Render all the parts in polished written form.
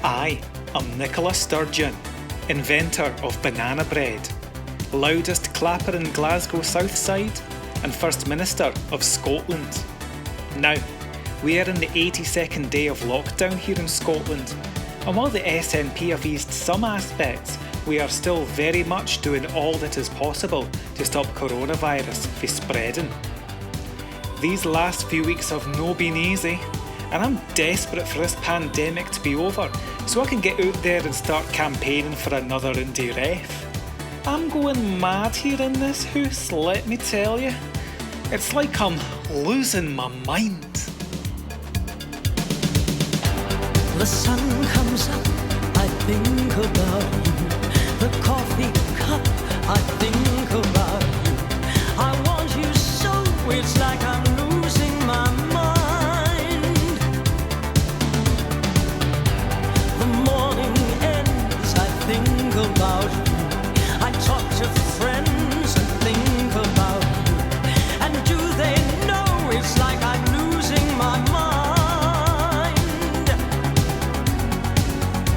I am Nicola Sturgeon, inventor of banana bread, loudest clapper in Glasgow Southside, and First Minister of Scotland. Now, we are in the 82nd day of lockdown here in Scotland, and while the SNP have eased some aspects, we are still very much doing all that is possible to stop coronavirus from spreading. These last few weeks have no been easy, and I'm desperate for this pandemic to be over so I can get out there and start campaigning for another indie ref. I'm going mad here in this house, let me tell you. It's like I'm losing my mind. The sun comes up, I think about you. The coffee cup, I think about you. I want you so, it's like I'm losing my mind. The morning ends, I think about you. I talk to friends and think about you. And do they know it's like I'm losing my mind?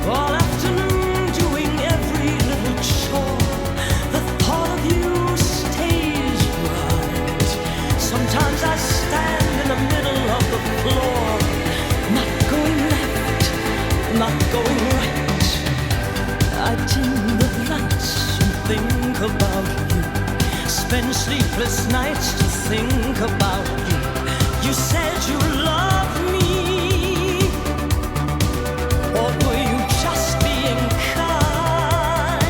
All afternoon doing every little chore, the thought of you stays right. Sometimes I stand in the middle of the floor, not going left, not going right. I dim the lights and think about you, spend sleepless nights to think about you. You said you loved me, or were you just being kind?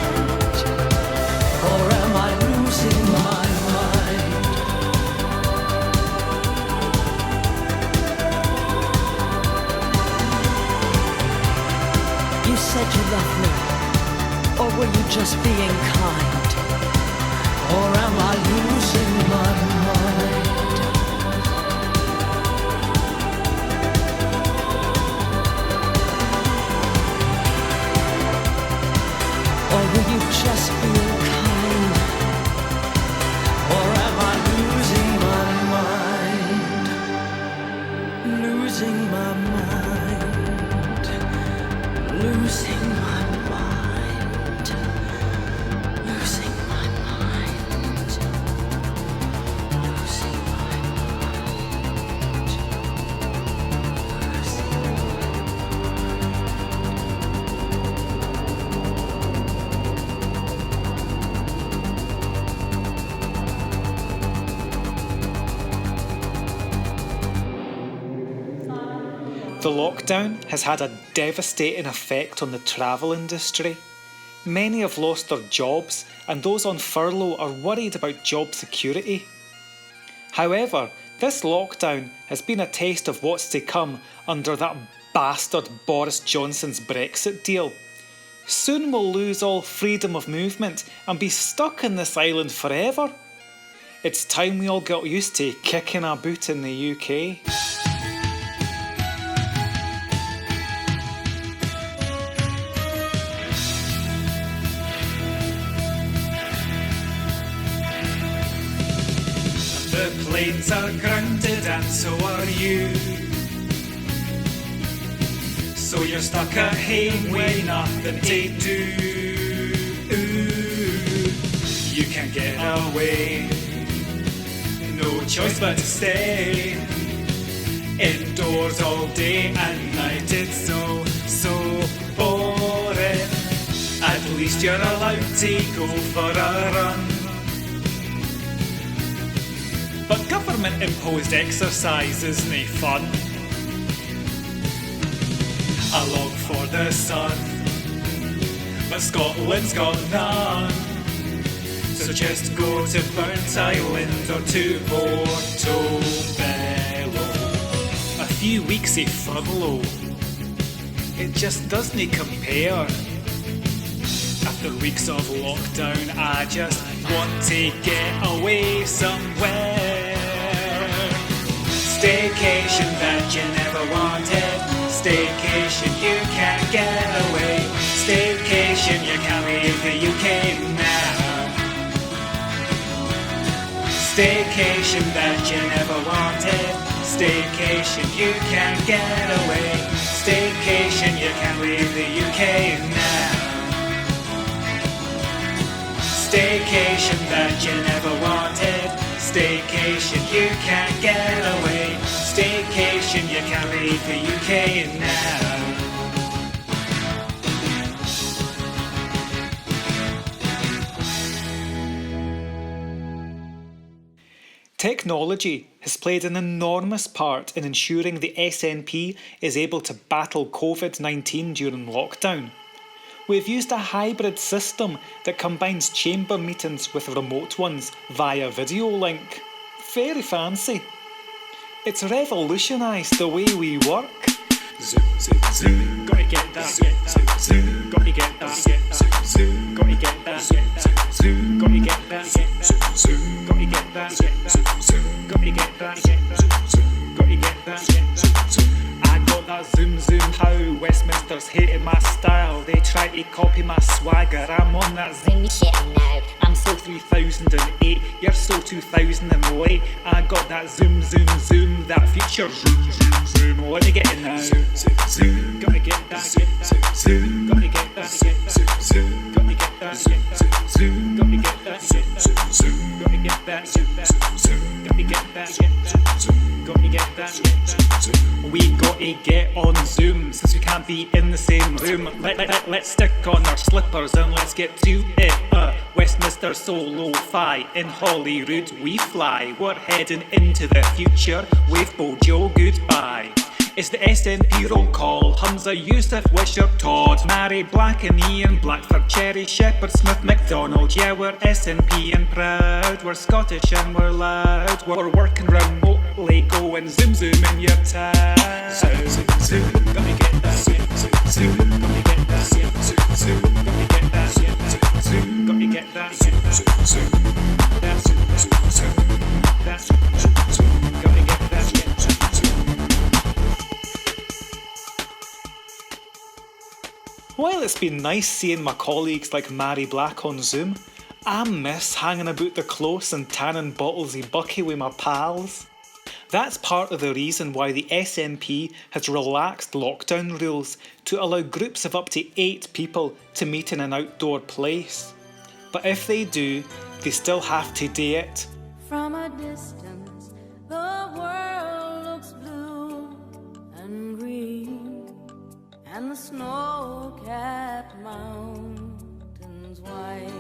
Or am I losing my mind? You said you loved me, or were you just being kind? Or am I losing my mind? Or will you just be kind? Or am I losing my mind? Losing my mind. Losing my mind. Losing my mind. Losing my mind. The lockdown has had a devastating effect on the travel industry. Many have lost their jobs, and those on furlough are worried about job security. However, this lockdown has been a taste of what's to come under that bastard Boris Johnson's Brexit deal. Soon we'll lose all freedom of movement and be stuck in this island forever. It's time we all got used to kicking a boot in the UK. The planes are grounded and so are you. So you're stuck at home with nothing to do. You can't get away, no choice but to stay indoors all day and night. It's so boring. At least you're allowed to go for a run. But government-imposed exercise isn't fun. A log for the sun, but Scotland's got none. So just go to Burnt Island or to Portobello. A few weeks of furlough, it just doesn't compare. After weeks of lockdown, I just want to get away somewhere. Staycation that you never wanted. Staycation you can't get away. Staycation you can't leave the UK now. Staycation that you never wanted. Staycation you can't get away. Staycation, you can't leave the UK now. Staycation that you never wanted. Staycation, you can't get away. Staycation, you can't leave the UK now. Technology has played an enormous part in ensuring the SNP is able to battle COVID-19 during lockdown. We've used a hybrid system that combines chamber meetings with remote ones via video link. Very fancy. It's revolutionised the way we work. Zoom, zoom, zoom. Gotta get that. Zoom, gotta get that. Zoom, gotta get that. Zoom, gotta get that. Zoom, gotta get that. Zoom, gotta get that. Zoom, gotta get that. I got that zoom zoom. How Westminster's hated my style. They try to copy my swagger. I'm on that zoomy shit now. I'm so 3008. You're so 2000 and late. I got that zoom zoom zoom. That future zoom zoom zoom. Let me get it now. Zoom zoom zoom. Gotta get that. Zoom zoom. Gotta get that. Zoom zoom. Gotta get that. Zoom zoom. Gotta get that. Zoom zoom. Gotta get that. Zoom zoom. Gotta get that. Zoom zoom. Gotta get that. We gotta get on Zoom since we can't be in the same room. Let's stick on our slippers and let's get to it. Westminster solo fi in Holyrood we fly. We're heading into the future. Wave Bojo goodbye. It's the SNP roll call. Hamza, Yusuf, Wisher, Todd, Mary, Black and Ian, Blackford, Cherry, Shepherd, Smith, McDonald. Yeah, we're SNP and proud. We're Scottish and we're loud. We're working remotely, going zoom zoom in your town. Zoom zoom zoom. Gotta get that. Zoom zoom. Gotta get that. Zoom zoom. Gotta get that. Zoom zoom. Gotta get that. Zoom zoom. That's zoom zoom. That's zoom zoom. Gotta get that. While it's been nice seeing my colleagues like Mary Black on Zoom, I miss hanging about the close and tanning bottles of Bucky with my pals. That's part of the reason why the SNP has relaxed lockdown rules to allow groups of up to 8 people to meet in an outdoor place. But if they do, they still have to do it. From a distance, the world looks blue and green, and the snow-capped mountains white.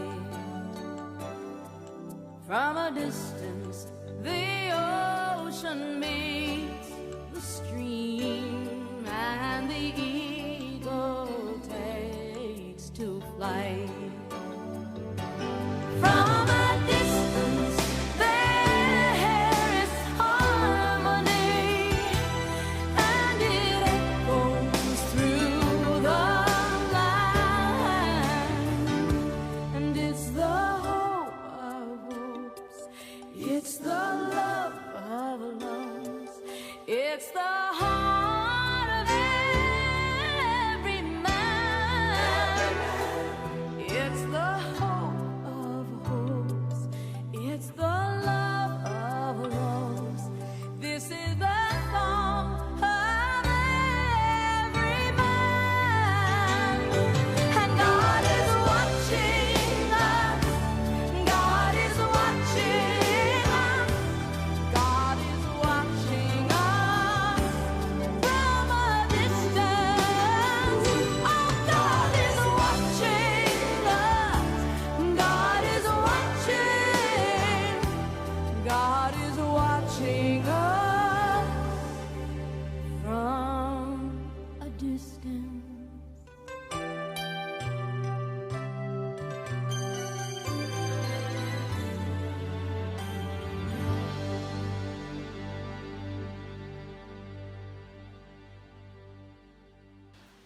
From a distance, the ocean meets the stream, and the eagle takes to flight. From a distance, there is harmony, and it echoes through the land. And it's the hope of hopes, it's the love of loves, it's the heart of every man. It's the hope of hopes, it's the love of loves. This is the song of every man. And God is watching us. God is watching us. God is watching us from a distance. Oh, God is watching us. God is watching. God is watching us from a distance.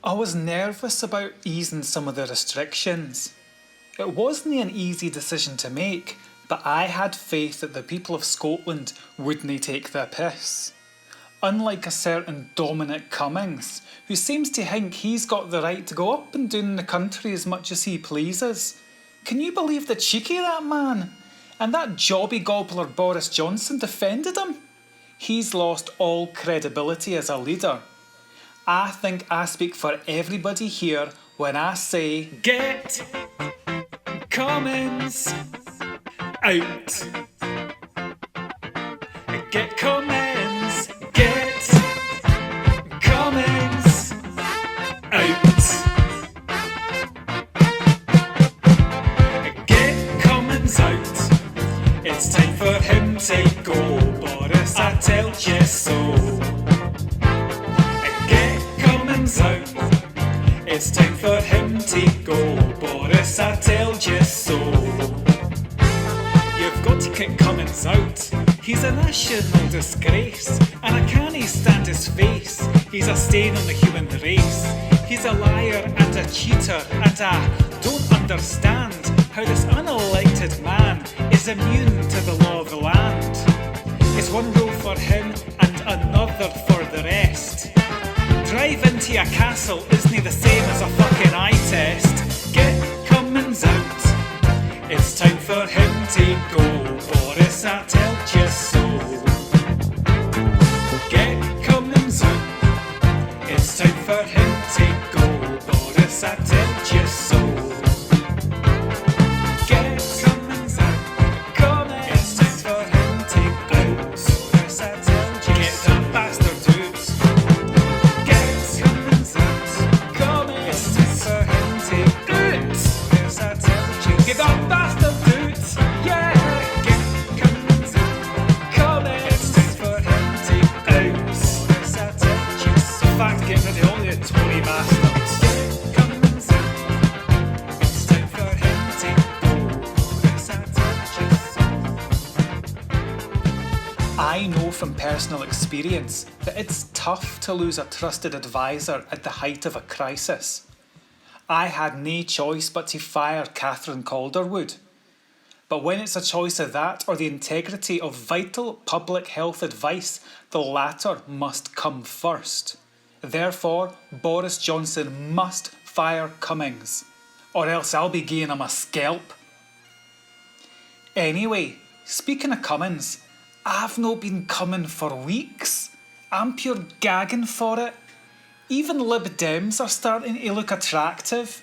I was nervous about easing some of the restrictions. It wasn't an easy decision to make, but I had faith that the people of Scotland wouldn't take the piss. Unlike a certain Dominic Cummings, who seems to think he's got the right to go up and down in the country as much as he pleases. Can you believe the cheek of that man? And that jobby gobbler Boris Johnson defended him. He's lost all credibility as a leader. I think I speak for everybody here when I say get Cummings out. Get Cummings, get Cummings out. Get Cummings out. It's time for him to go, Boris, I tell you so. Get Cummings out. It's time for him to go, Boris, I tell you so. You've got to kick Cummings out. He's a national disgrace, and I can't stand his face. He's a stain on the human race. He's a liar and a cheater, and I don't understand how this unelected man is immune to the law of the land. It's one rule for him and another for the rest. Drive into a castle isn't the same as a fucking eye test. Get Cummings out. It's time for him to go, Boris, I tell you so. Get Cummings out. It's time for him to go, Boris, I tell you so. Get Cummings out. It's time for him to go, Boris, I tell you so. Get that bastard out. Get Cummings out. It's time for him to go, Boris, I tell you so. Get that bastard out. Yeah. Get Cummings out. It's time for him to go, Boris, I tell you so. In fact, get rid of all you Tory bastards. Get Cummings out. It's time for him to go, Boris, I tell you so. I know from personal experience that it's tough to lose a trusted advisor at the height of a crisis. I had no choice but to fire Catherine Calderwood. But when it's a choice of that or the integrity of vital public health advice, the latter must come first. Therefore, Boris Johnson must fire Cummings, or else I'll be giving him a scalp. Anyway, speaking of Cummings, I've not been coming for weeks. I'm pure gagging for it. Even Lib Dems are starting to look attractive.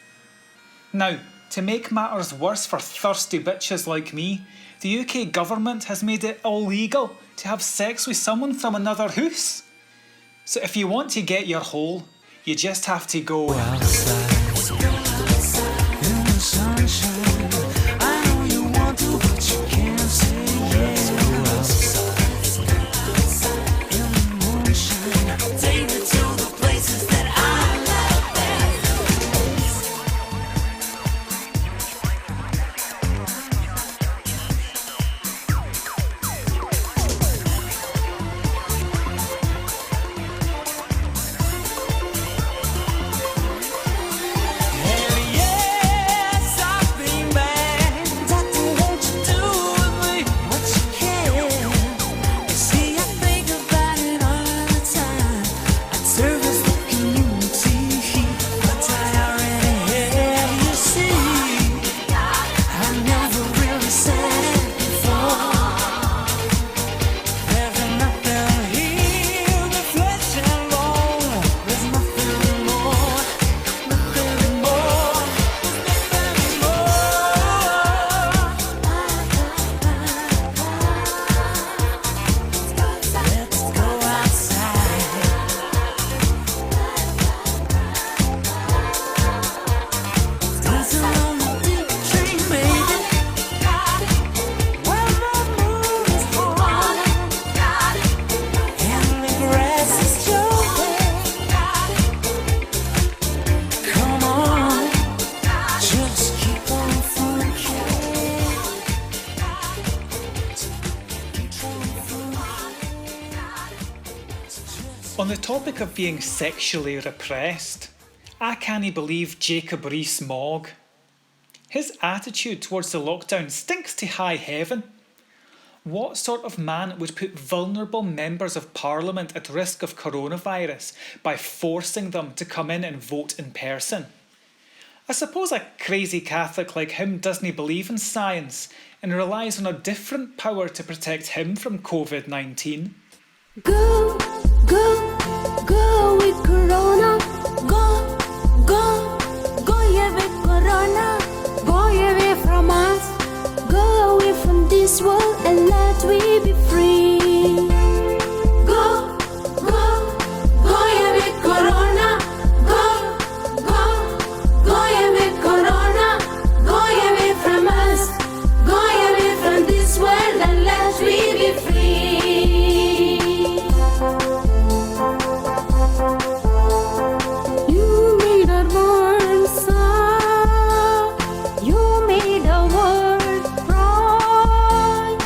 Now, to make matters worse for thirsty bitches like me, the UK government has made it illegal to have sex with someone from another house. So if you want to get your hole, you just have to go outside. In the sunshine, I know you want to, but you can't say yes. In the moonshine, take me to the places that I love On the topic of being sexually repressed, I can't believe Jacob Rees-Mogg. His attitude towards the lockdown stinks to high heaven. What sort of man would put vulnerable members of Parliament at risk of coronavirus by forcing them to come in and vote in person? I suppose a crazy Catholic like him doesn't believe in science and relies on a different power to protect him from COVID-19. Go, go, Go with Corona, go, go, go away Corona, go away from us, go away from this world and let we be free. Go, go, go away Corona, go, go, go away Corona, go away from us, go away from this world and let we be free. You made our world soft, you made our world bright,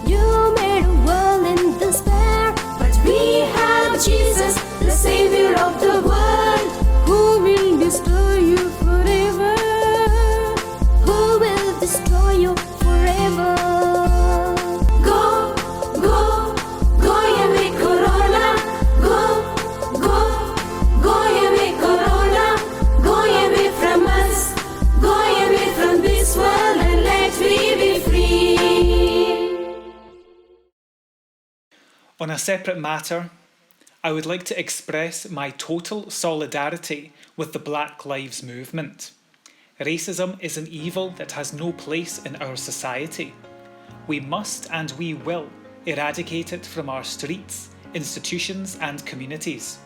you made a world in despair, but we have Jesus, the Savior of the world, who will destroy you forever, who will destroy you forever. Go, go, go away Corona, go, go, go away Corona, go away from us, go away from this world and let we be free. On a separate matter, I would like to express my total solidarity with the Black Lives Movement. Racism is an evil that has no place in our society. We must and we will eradicate it from our streets, institutions and communities.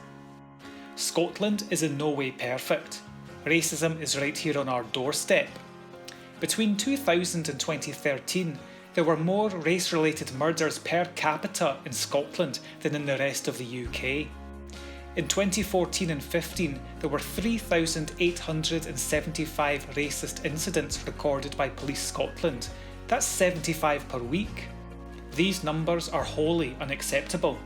Scotland is in no way perfect. Racism is right here on our doorstep. Between 2000 and 2013, there were more race-related murders per capita in Scotland than in the rest of the UK. In 2014 and 15, there were 3,875 racist incidents recorded by Police Scotland. That's 75 per week. These numbers are wholly unacceptable.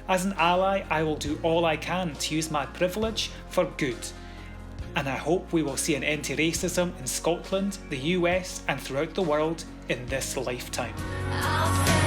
As an ally, I will do all I can to use my privilege for good. And I hope we will see an end to racism in Scotland, the US and throughout the world in this lifetime. I'll